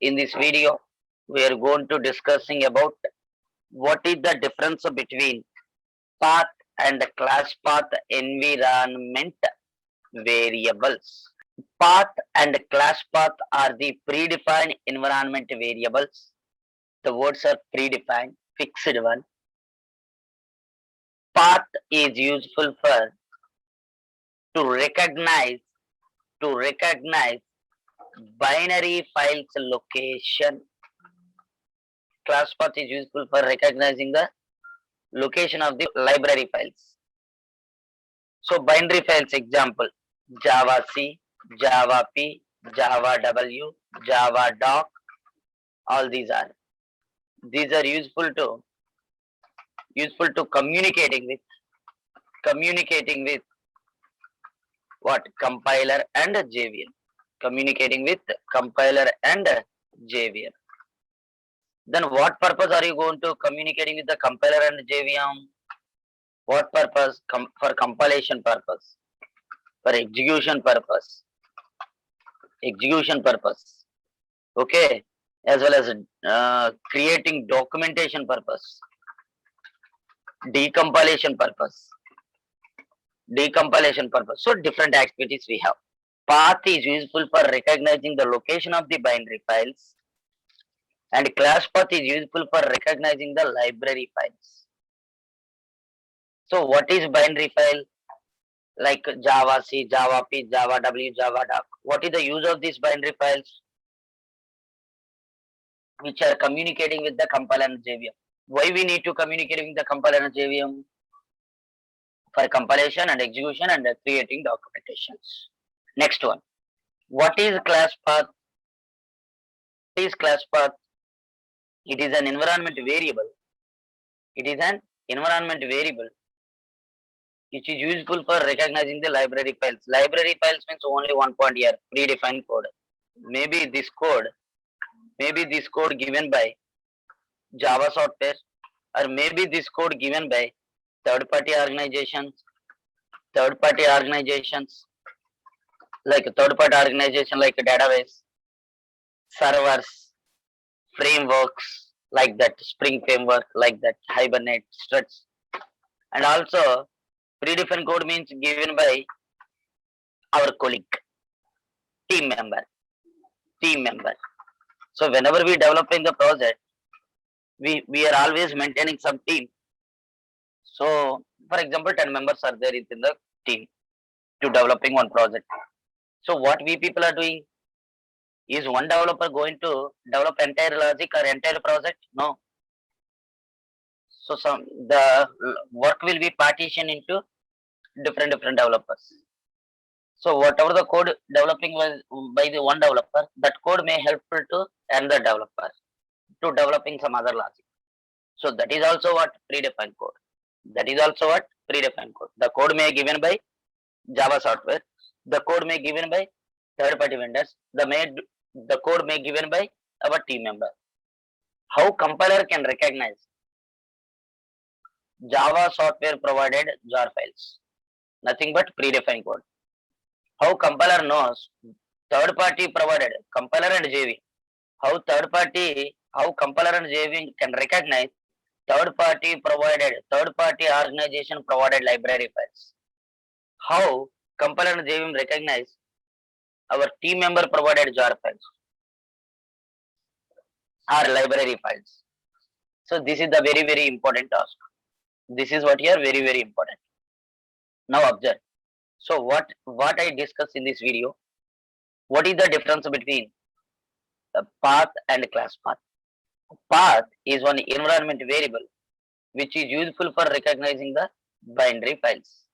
In this video, we are going to discussing about what is the difference between path and class path environment variables. Path and class path are the predefined environment variables. The words are predefined, fixed one. Path is useful for to recognize to recognize binary files location. Class path is useful for recognizing the location of the library files. So binary files example Java C, Java P, Java W, Java Doc, all these are useful to communicating with what compiler and JVM. Communicating with compiler and JVM. Then what purpose are you going to communicating with the compiler and JVM? What purpose? For compilation purpose, for execution purpose, okay, as well as creating documentation purpose, decompilation purpose. So different activities we have. Path is useful for recognizing the location of the binary files, and class path is useful for recognizing the library files. So what is binary file? Like Java C, Java P, Java W, Java Doc. What is the use of these binary files? Which are communicating with the compiler and JVM. Why we need to communicate with the compiler and JVM? For compilation and execution and creating documentations. Next one. What is class path? What is class path? It is an environment variable. Which is useful for recognizing the library files. Library files means only one point here, predefined code. Maybe this code given by Java software, or maybe this code given by third-party organizations, like database, servers, frameworks, like that, Spring framework, like that, Hibernate, Struts, and also predefined code means given by our colleague, team member. So whenever we developing the project, we are always maintaining some team. So for example, 10 members are there in the team to developing one project. So what we people are doing, is one developer going to develop entire logic or entire project? No. So the work will be partitioned into different developers. So whatever the code developing was by the one developer, that code may helpful to another developer to developing some other logic. So that is also what predefined code. The code may given by Java software. The code may given by third-party vendors. The code may given by our team member. How compiler can recognize Java software provided jar files? Nothing but predefined code. How compiler knows third-party provided compiler and JV? How compiler and JV can recognize third-party organization provided library files? How compiler and JVM recognize our team member provided jar files or library files? So this is the very important task. This is what here very important. Now observe. So what I discussed in this video, what is the difference between the path and class path? Path is one environment variable which is useful for recognizing the binary files.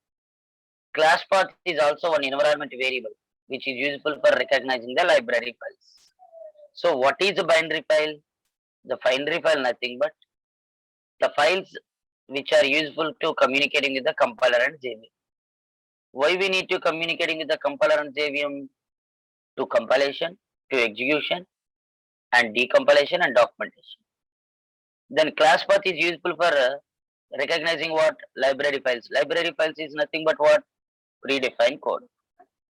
Class path is also one environment variable which is useful for recognizing the library files. So what is a binary file? The binary file nothing but the files which are useful to communicating with the compiler and JVM. Why we need to communicating with the compiler and JVM? To compilation, to execution, and decompilation and documentation. Then class path is useful for recognizing what? Library files. Library files is nothing but what? Predefined code.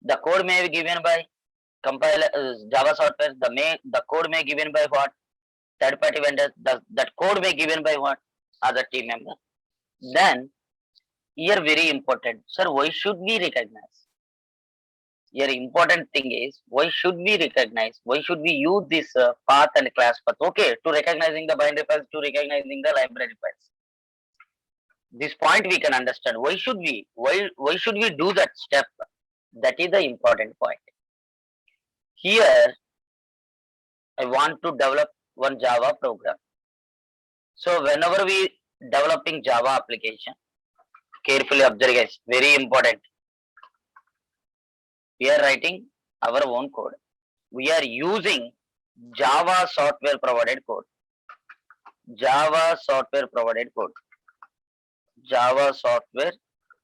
The code may be given by Compiler Java software, the code may given by what? Third party vendors. That code may given by what? Other team member. Then here very important, sir. Why should we recognize? Here important thing is why should we recognize? Why should we use this path and class path? Okay, to recognizing the binary files, to recognizing the library files. This point we can understand. Why should we? Why should we do that step? That is the important point. Here I want to develop one Java program. So whenever we developing Java application, carefully observe guys, very important. We are writing our own code. We are using Java software provided code. Java software provided code. Java software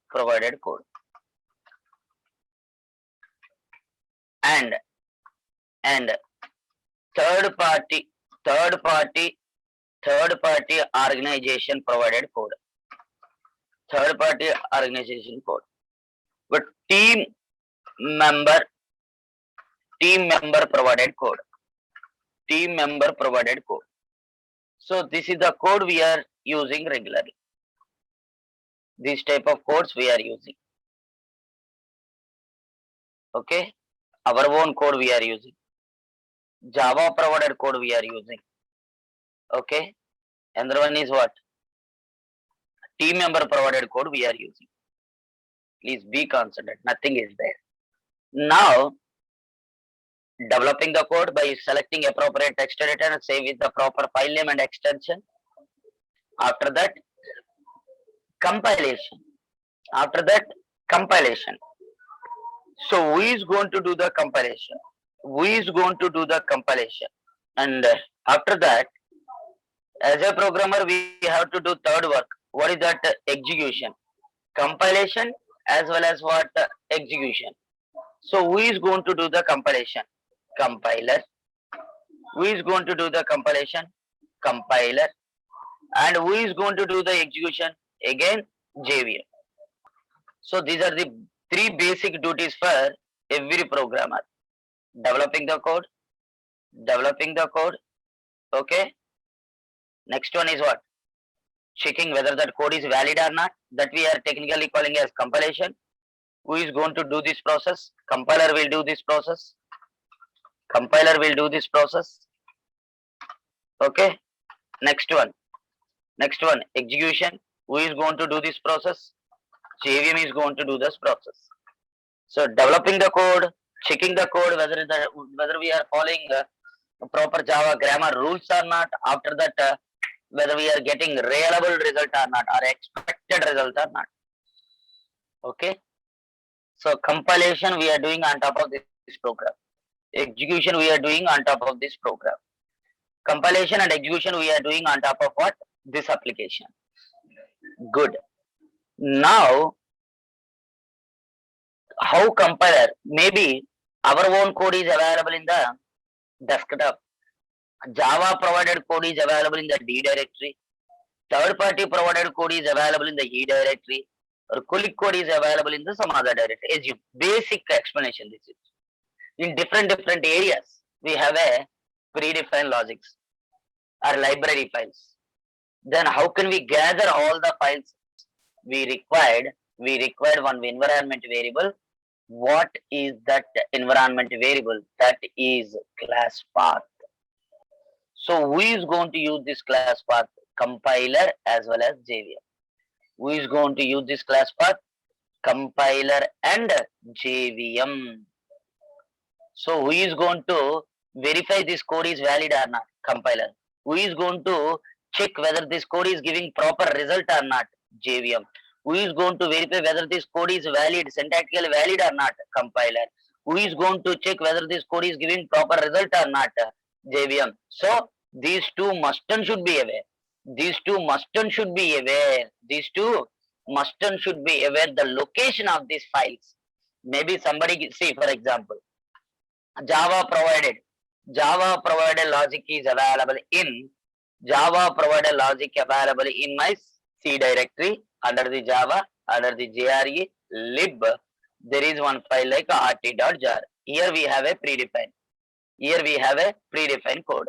provided code. And third party organization provided code. Third party organization code. But team member provided code. Team member provided code. So this is the code we are using regularly. This type of codes we are using. Okay, our own code we are using. Java provided code we are using. Okay, another one is what? Team member provided code we are using. Please be considerate. Nothing is there. Now, developing the code by selecting appropriate text editor and save with the proper file name and extension. After that, compilation. After that, compilation. So who is going to do the compilation? Who is going to do the compilation? And after that, as a programmer, we have to do third work. What is that? Execution. Compilation as well as what? Execution. So who is going to do the compilation? Compiler. Who is going to do the compilation? Compiler. And who is going to do the execution? Again, JVM. So these are the three basic duties for every programmer. Developing the code. Okay. Next one is what? Checking whether that code is valid or not. That we are technically calling as compilation. Who is going to do this process? Compiler will do this process. Okay. Next one, execution. Who is going to do this process? JVM is going to do this process. So developing the code, checking the code whether we are following proper Java grammar rules or not. After that, whether we are getting reliable result or not, or expected result or not. Okay. So compilation we are doing on top of this program. Execution we are doing on top of this program. Compilation and execution we are doing on top of what? This application. Good. Now, how compiler? Maybe our own code is available in the desktop. Java provided code is available in the D directory. Third party provided code is available in the E directory. Or Kulik code is available in the some other directory. As you basic explanation this is. In different areas, we have a predefined logics or library files. Then how can we gather all the files we required one environment variable. What is that environment variable? That is class path. So who is going to use this class path? Compiler as well as JVM. Who is going to use this class path? Compiler and JVM. So who is going to verify this code is valid or not? Compiler. Who is going to check whether this code is giving proper result or not? JVM. Who is going to verify whether this code is valid, syntactically valid or not? Compiler. Who is going to check whether this code is giving proper result or not? JVM. So these two must and should be aware. These two must and should be aware the location of these files. Maybe somebody see, for example, Java provided logic is available in my C directory under the Java, under the JRE lib. There is one file like rt.jar. Here we have a predefined. Here we have a predefined code.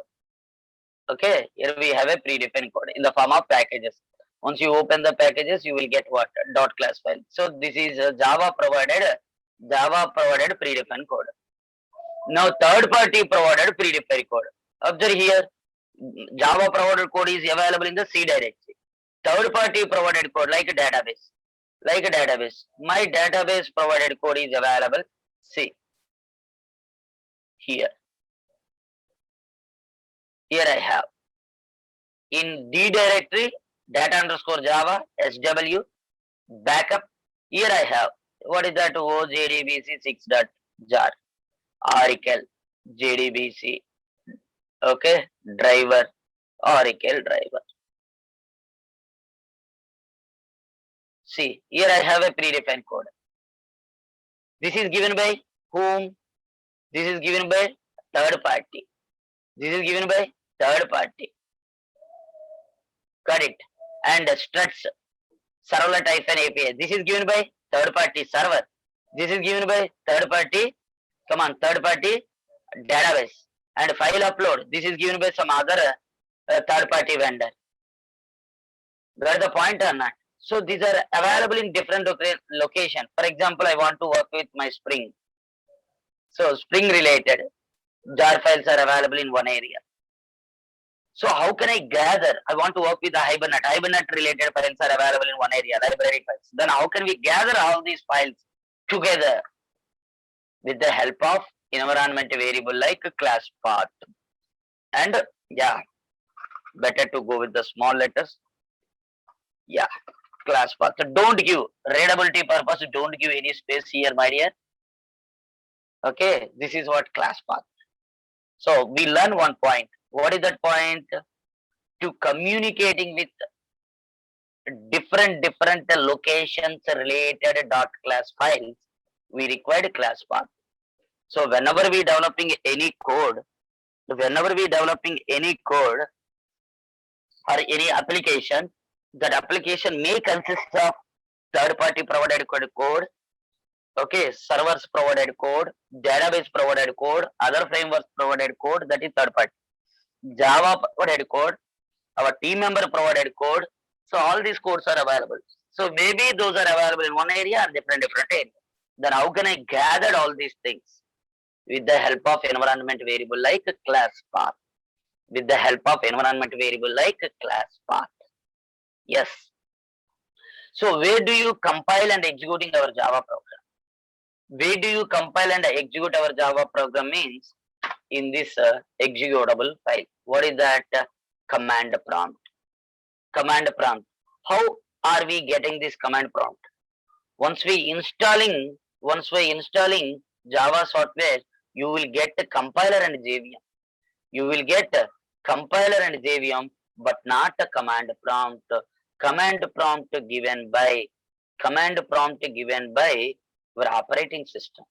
Okay, here we have a predefined code in the form of packages. Once you open the packages, you will get what? Dot class file. So this is Java provided predefined code. Now third party provided predefined code. Observe here, Java provided code is available in the C directory. Third party provided code like a database. My database provided code is available C. Here I have in D directory data underscore Java SW backup. Here I have what is that? OJDBC 6.jar Oracle JDBC. Okay, driver Oracle driver. See, here I have a predefined code. This is given by whom? This is given by third party. This is given by third party. Got it? And struts servlet -API. This is given by third party server. This is given by third party. Come on, third party database. And file upload. This is given by some other third party vendor. Got the point or not? So these are available in different location. For example, I want to work with my Spring. So Spring related jar files are available in one area. So how can I gather? I want to work with the Hibernate. Hibernate related files are available in one area, library files. Then how can we gather all these files together? With the help of environment variable like class path. And yeah, better to go with the small letters. Yeah, class path. So don't give readability purpose, don't give any space here, my dear. Okay, this is what class path. So we learn one point. What is that point? To communicating with different locations related dot class files, we required class path. So whenever we developing any code or any application, that application may consist of third party provided code, okay, servers provided code, database provided code, other frameworks provided code, that is third party. Java provided code, our team member provided code. So all these codes are available. So maybe those are available in one area or different areas. Then how can I gather all these things? With the help of environment variable like class path. With the help of environment variable like class path. Yes. So where do you compile and executing our Java program? Where do you compile and execute our Java program means in this executable file. What is that? Command prompt. Command prompt. How are we getting this command prompt? Once we installing Java software, you will get a compiler and JVM. You will get a compiler and JVM, but not a command prompt. Command prompt given by your operating system.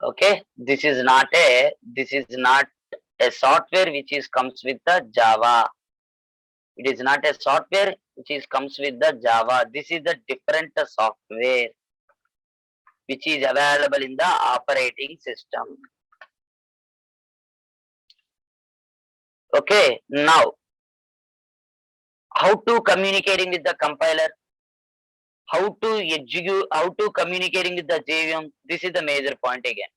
Okay, this is not a software which comes with the Java. It is not a software which comes with the Java. This is the different software which is available in the operating system. Okay, now how to communicating with the compiler, how to communicating with the JVM. This is the major point again.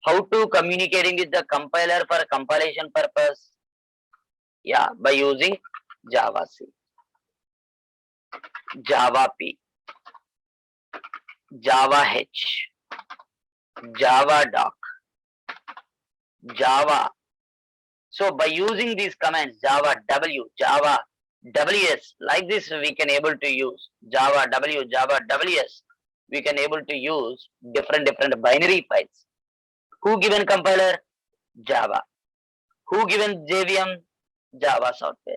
How to communicating with the compiler for compilation purpose? Yeah, by using Java C, Java P, Java H, Java Doc, Java. So by using these commands, Java W, Java WS, like this we can able to use Java W, Java WS. We can able to use different binary files. Who given compiler? Java. Who given JVM? Java software.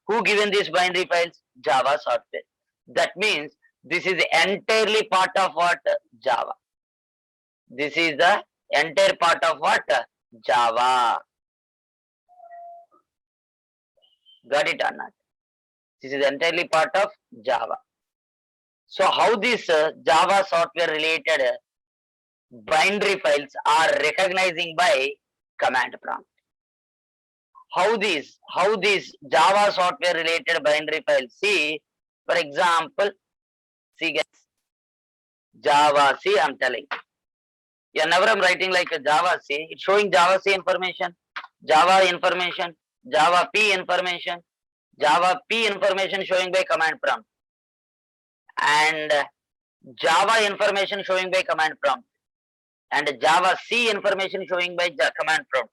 Who given these binary files? Java software. That means this is entirely part of what? Java. This is the entire part of what? Java. Got it or not? This is entirely part of Java. So how this Java software related binary files are recognizing by command prompt. How these Java software related binary files? See, for example, see guys, Java C, I'm telling. Whenever I'm writing like a Java C, it's showing Java C information, Java information, Java P information, Java P information showing by command prompt, and Java information showing by command prompt, and Java C information showing by command prompt.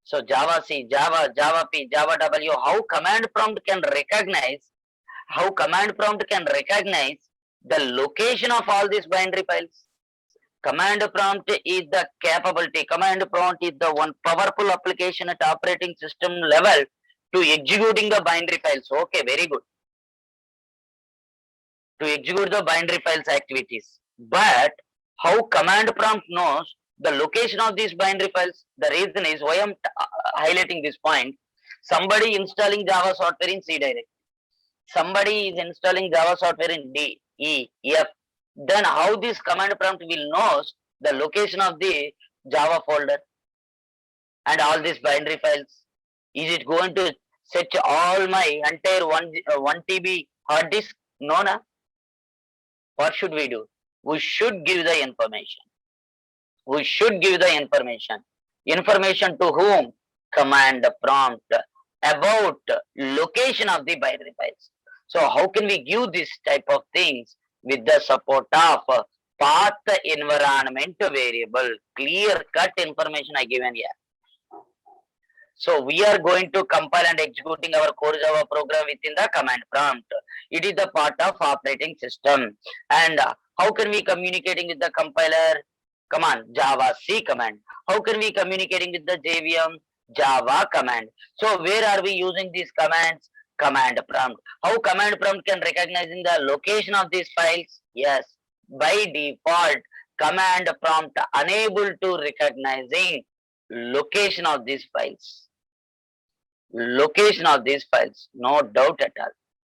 So Java C, Java P, Java W, how command prompt can recognize the location of all these binary files. Command prompt is the capability. Command prompt is the one powerful application at operating system level to executing the binary files. Okay, very good. To execute the binary files activities. But how command prompt knows the location of these binary files? The reason is why I'm highlighting this point. Somebody installing Java software in C directory. Somebody is installing Java software in D, E, F. Then how this command prompt will knows the location of the Java folder and all these binary files? Is it going to set all my entire 1 TB hard disk? No, na. What should we do? We should give the information. We should give the information. Information to whom? Command prompt about location of the binary files. So how can we give this type of things with the support of path environment variable? Clear cut information I given here. So we are going to compile and executing our core Java program within the command prompt. It is the part of operating system. And how can we communicating with the compiler? Come on, Java C command. How can we communicating with the JVM? Java command. So where are we using these commands? Command prompt. How command prompt can recognizing the location of these files? Yes, by default, command prompt unable to recognizing location of these files. Location of these files, no doubt at all.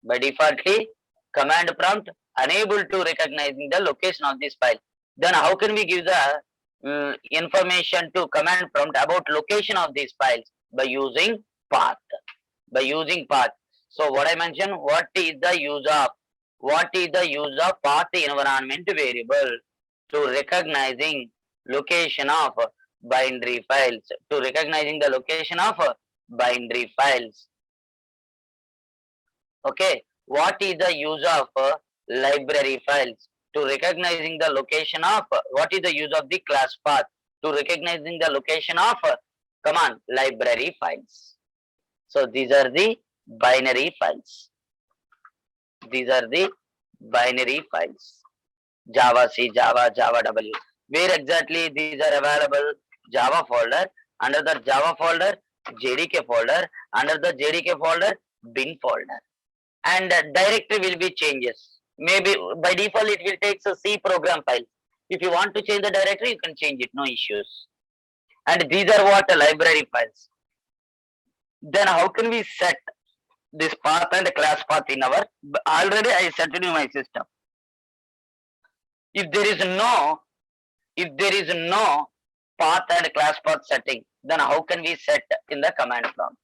By defaultly, command prompt unable to recognizing the location of this file. Then how can we give the information to command prompt about location of these files? By using path. By using path. So what I mentioned, what is the use of path environment variable to recognizing location of binary files? To recognizing the location of binary files. Okay, what is the use of library files? To recognizing the location of, what is the use of the class path? To recognizing the location of, come on, library files. So these are the binary files. These are the binary files. Java C, Java W. Where exactly these are available? Java folder. Under the Java folder, JDK folder. Under the JDK folder, bin folder. And directory will be changes. Maybe by default it will take a C program file. If you want to change the directory, you can change it, no issues. And these are what library files. Then how can we set this path and class path in our? Already I set it in my system. If there is no path and class path setting, then how can we set in the command prompt?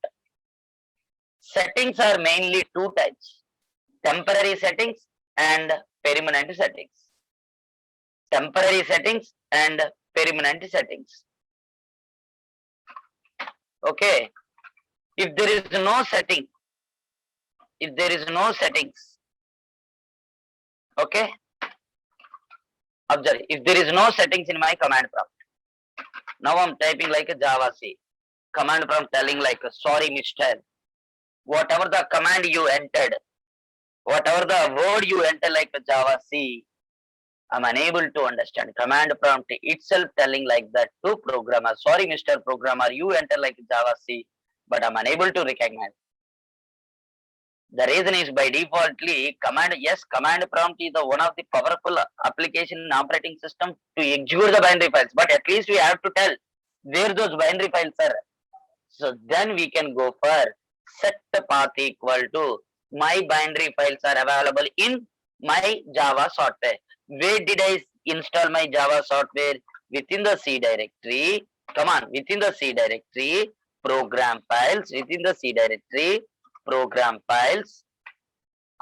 Settings are mainly two types: temporary settings and permanent settings. Temporary settings and permanent settings. Okay. If there is no setting, okay. Observe, if there is no settings in my command prompt, now I'm typing like a Java C. Command prompt telling like, sorry mister, whatever the command you entered, whatever the word you enter like a Java C, I'm unable to understand. Command prompt itself telling like that to programmer, sorry Mr. Programmer, you enter like Java C, but I'm unable to recognize. The reason is by defaultly command prompt is the one of the powerful application in operating system to execute the binary files, but at least we have to tell where those binary files are. So then we can go for set path equal to my binary files are available in my Java software. Where did I install my Java software? within the C directory, come on, within the C directory, program files, within the C directory, program files.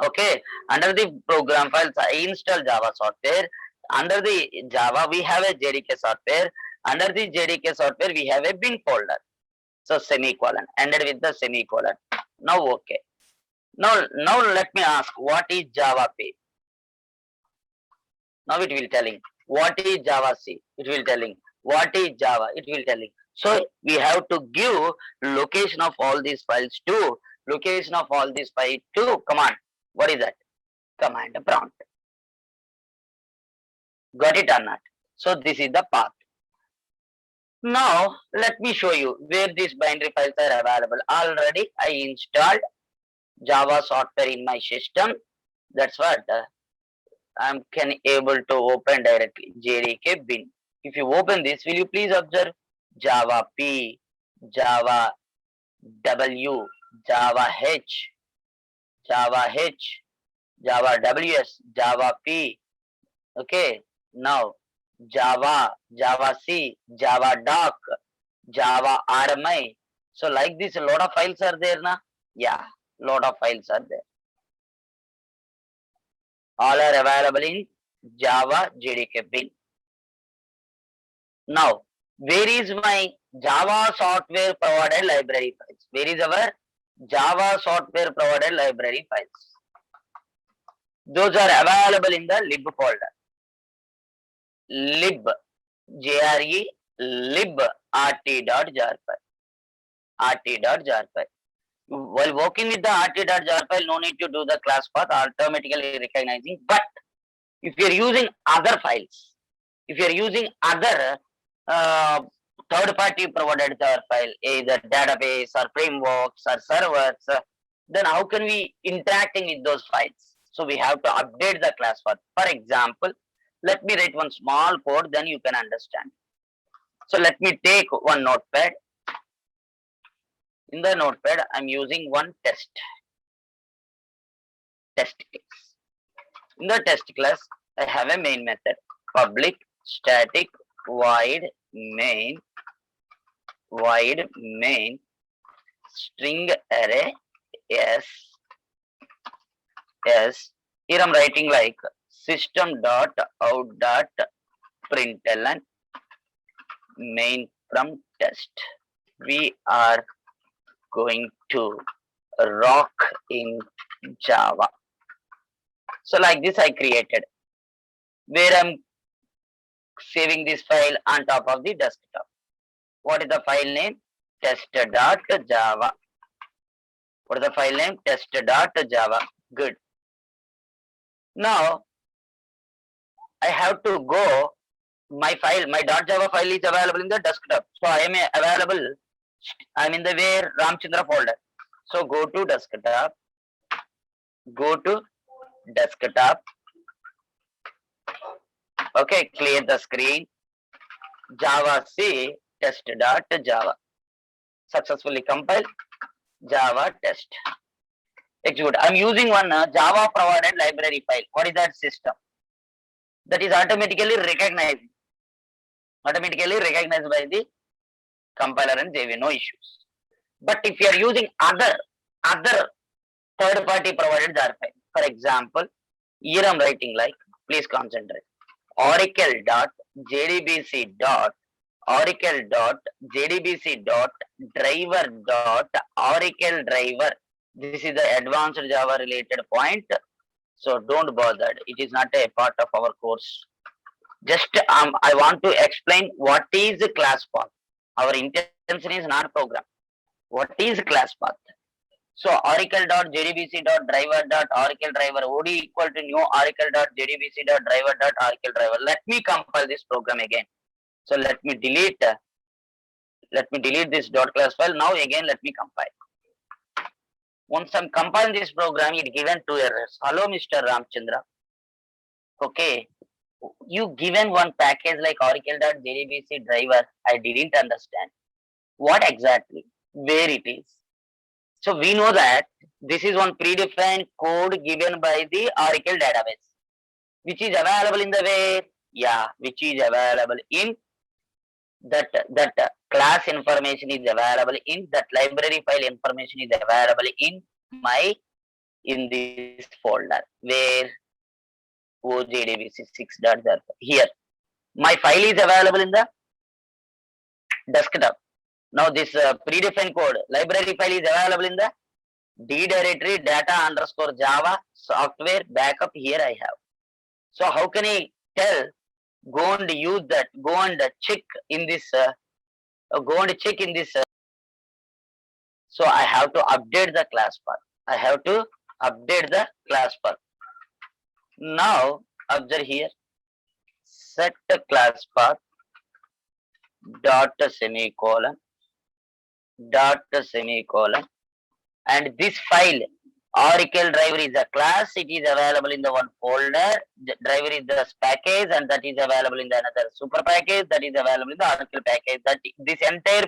Okay, under the program files, I install Java software. Under the Java, we have a JDK software. Under the JDK software, we have a bin folder. So semicolon, ended with the semicolon. Now okay. Now let me ask, what is Java P? Now it will telling what is Java C. It will telling what is Java. It will telling. So we have to give location of all these files to location of all these files to command. What is that? Command prompt. Got it or not? So this is the path. Now let me show you where these binary files are available. Already I installed Java software in my system. That's what I can able to open directly JDK bin. If you open this, will you please observe Java P, Java W, Java H, Java H, Java WS, Java P. Okay, now Java, Java C, Java Doc, Java RMI. So like this, a lot of files are there now. Yeah, lot of files are there. All are available in Java JDK bin. Now, where is my Java software provided library files? Where is our Java software provided library files? Those are available in the lib folder. Lib, JRE, lib, rt.jar file. rt.jar file. While working with the rt.jar file, no need to do the class path, automatically recognizing. But if you are using other files, if you are using other third-party provided jar file, either database or frameworks or servers, then how can we interacting with those files? So we have to update the class path. For example, let me write one small code, then you can understand. So let me take one notepad. In the notepad, I'm using one test class. In the test class, I have a main method, public static void main string array s. Here I'm writing like system.out.println main from test. We are going to rock in Java. So like this I created, where I'm saving this file on top of the desktop. What is the file name? Test.java. What is the file name? Test.java. Good. Now I have to go. My file, my .java file is available in the desktop. So I am available. I'm in the where Ramchandra folder. So go to desktop. Okay, clear the screen. Java C test.java. Successfully compile. Java test. Execute. I'm using one Java provided library file. What is that system? That is automatically recognized by the compiler and JV, no issues. But if you are using other third-party provided jar file, for example, here I'm writing like, please concentrate, oracle.jdbc.driver.oracle.driver. This is the advanced Java related point. So don't bother. It is not a part of our course. Just I want to explain what is the class path. Our intention is not program. What is class path? So oracle.jdbc.driver.oracle.driver OD equal to new oracle.jdbc.driver.oracle.driver. Let me compile this program again. So let me delete this dot class file. Now again let me compile. Once I'm compiling this program, it given two errors. Hello, Mr. Ramchandra. Okay, you given one package like oracle.jdbc driver. I didn't understand what exactly, where it is. So we know that this is one predefined code given by the Oracle database, which is available in the where? Yeah, which is available in that class information is available in that library file information is available in this folder where OJDBC 6.0. Here my file is available in the desktop. Now this predefined code library file is available in the D directory data underscore Java software backup. Here I have. So how can I tell? Go and use that. Go and check in this. Go and check in this. So I have to update the class path. I have to update the class path. Now observe here. Set the class path dot semicolon and this file Oracle driver is a class. It is available in the one folder. The driver is the package, and that is available in the another super package. That is available in the Oracle package. That this entire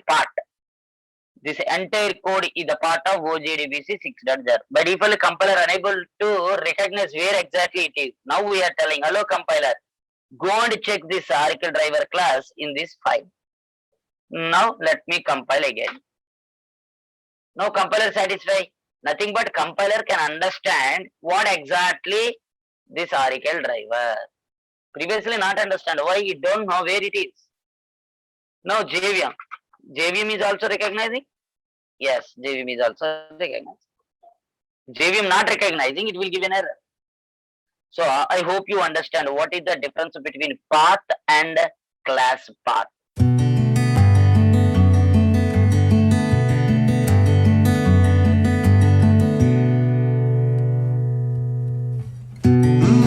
code is the part of OJDBC 6.0. By default, compiler unable to recognize where exactly it is. Now we are telling, hello compiler, go and check this Oracle driver class in this file. Now let me compile again. Now compiler satisfied. Nothing but compiler can understand what exactly this Oracle driver. Previously not understand. Why? You don't know where it is. Now JVM. JVM is also recognizing? Yes, JVM is also recognizing. JVM not recognizing, it will give an error. So I hope you understand what is the difference between path and class path.